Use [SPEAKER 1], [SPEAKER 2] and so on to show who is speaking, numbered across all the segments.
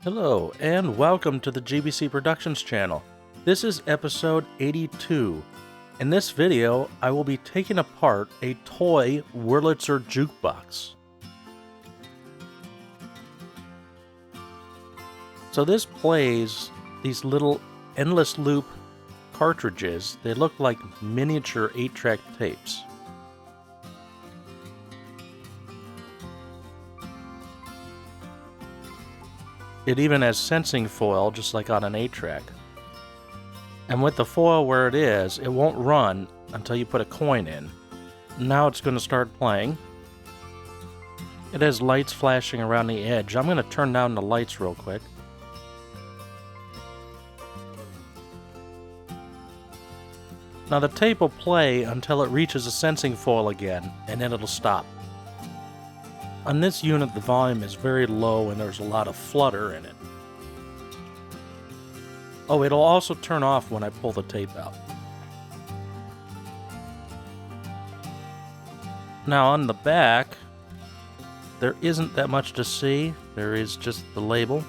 [SPEAKER 1] Hello, and welcome to the GBC Productions channel. This is episode 82. In this video, I will be taking apart a toy Wurlitzer jukebox. So this plays these little endless loop cartridges. They look like miniature 8-track tapes. It even has sensing foil, just like on an 8-track. And with the foil where it is, it won't run until you put a coin in. Now it's going to start playing. It has lights flashing around the edge. I'm going to turn down the lights real quick. Now the tape will play until it reaches a sensing foil again, and then it'll stop. On this unit, the volume is very low and there's a lot of flutter in it. Oh, it'll also turn off when I pull the tape out. Now on the back, there isn't that much to see. There is just the label.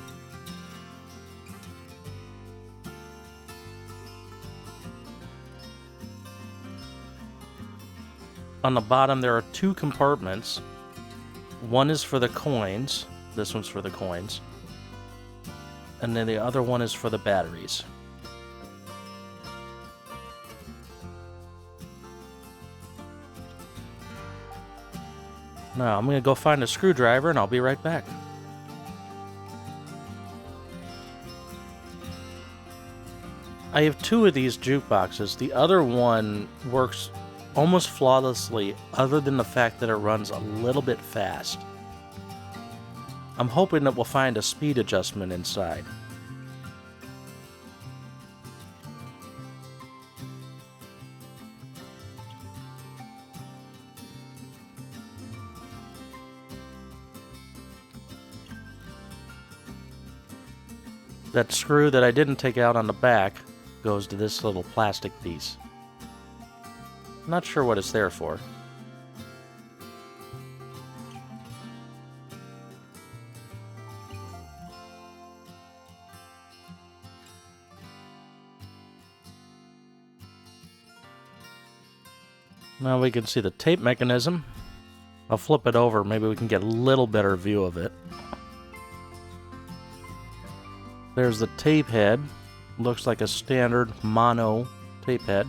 [SPEAKER 1] On the bottom, there are two compartments. One is for the coins. This one's for the coins. And then the other one is for the batteries. Now, I'm going to go find a screwdriver and I'll be right back. I have two of these jukeboxes. The other one works almost flawlessly, other than the fact that it runs a little bit fast. I'm hoping that we'll find a speed adjustment inside. That screw that I didn't take out on the back goes to this little plastic piece. Not sure what it's there for. Now we can see the tape mechanism. I'll flip it over, maybe we can get a little better view of it. There's the tape head. Looks like a standard mono tape head.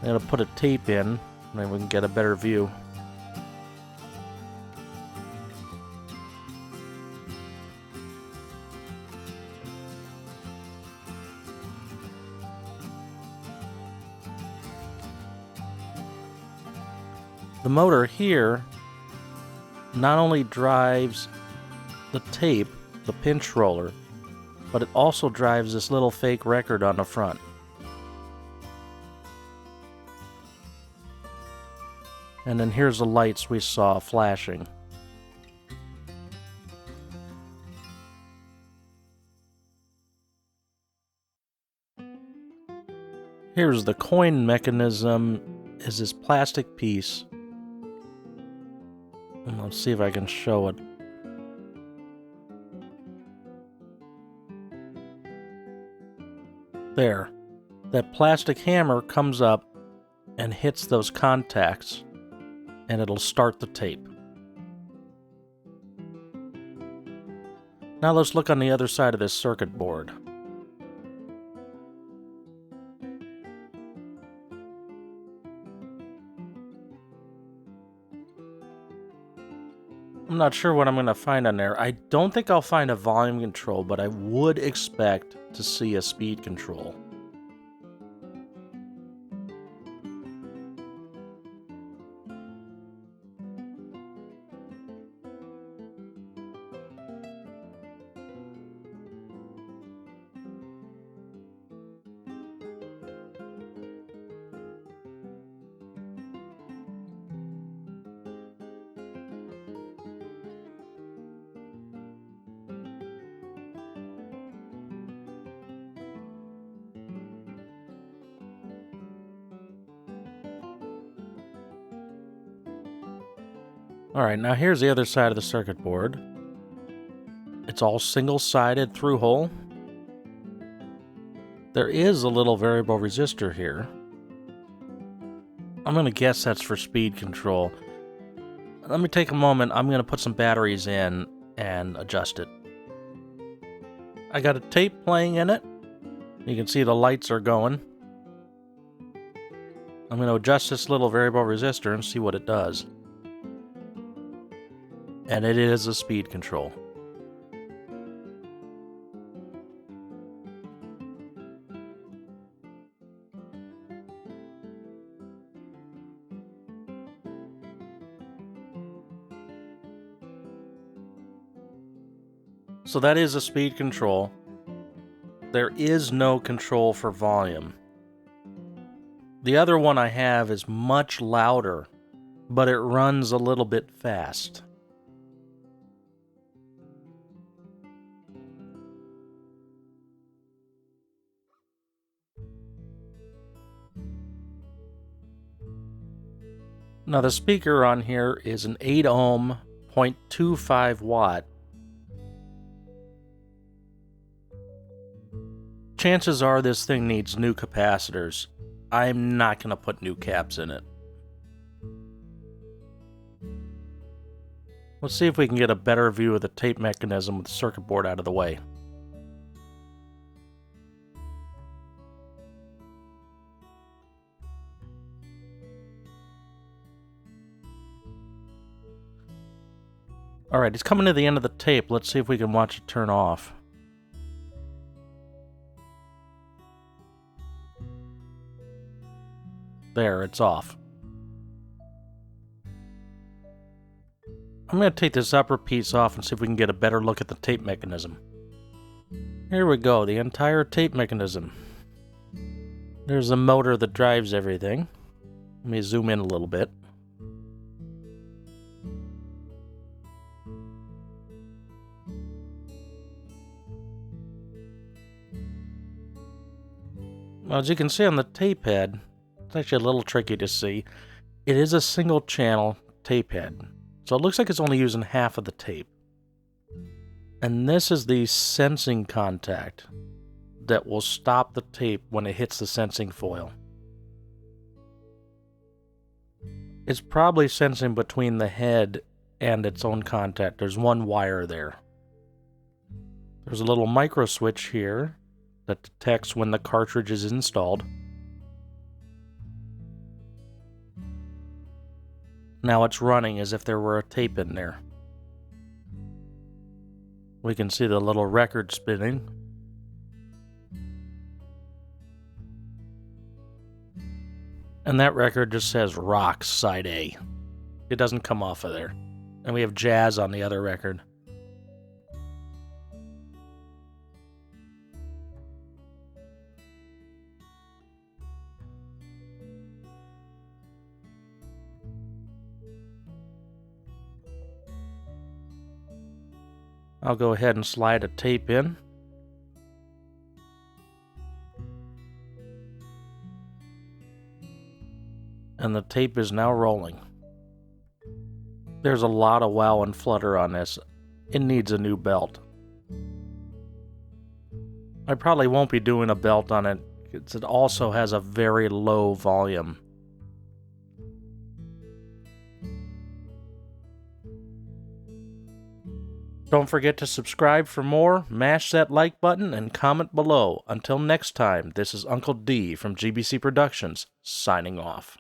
[SPEAKER 1] I'm going to put a tape in, maybe we can get a better view. The motor here not only drives the tape, the pinch roller, but it also drives this little fake record on the front. And then here's the lights we saw flashing. Here's the coin mechanism, is this plastic piece. And let's see if I can show it. There. That plastic hammer comes up and hits those contacts, and it'll start the tape. Now let's look on the other side of this circuit board. I'm not sure what I'm going to find on there. I don't think I'll find a volume control, but I would expect to see a speed control. Alright, now here's the other side of the circuit board. It's all single-sided through hole. There is a little variable resistor here. I'm going to guess that's for speed control. Let me take a moment. I'm going to put some batteries in and adjust it. I got a tape playing in it. You can see the lights are going. I'm going to adjust this little variable resistor and see what it does. And it is a speed control. So that is a speed control. There is no control for volume. The other one I have is much louder, but it runs a little bit fast. Now the speaker on here is an 8 ohm, 0.25 watt. Chances are this thing needs new capacitors. I'm not going to put new caps in it. Let's see if we can get a better view of the tape mechanism with the circuit board out of the way. Alright, it's coming to the end of the tape. Let's see if we can watch it turn off. There, it's off. I'm going to take this upper piece off and see if we can get a better look at the tape mechanism. Here we go, the entire tape mechanism. There's the motor that drives everything. Let me zoom in a little bit. Well, as you can see on the tape head, it's actually a little tricky to see. It is a single channel tape head, so it looks like it's only using half of the tape. And this is the sensing contact that will stop the tape when it hits the sensing foil. It's probably sensing between the head and its own contact. There's one wire there. There's a little micro switch here that detects when the cartridge is installed. Now it's running as if there were a tape in there. We can see the little record spinning. And that record just says Rocks Side A. It doesn't come off of there. And we have Jazz on the other record. I'll go ahead and slide a tape in. And the tape is now rolling. There's a lot of wow and flutter on this. It needs a new belt. I probably won't be doing a belt on it because it also has a very low volume. Don't forget to subscribe for more, mash that like button, and comment below. Until next time, this is Uncle D from GBC Productions, signing off.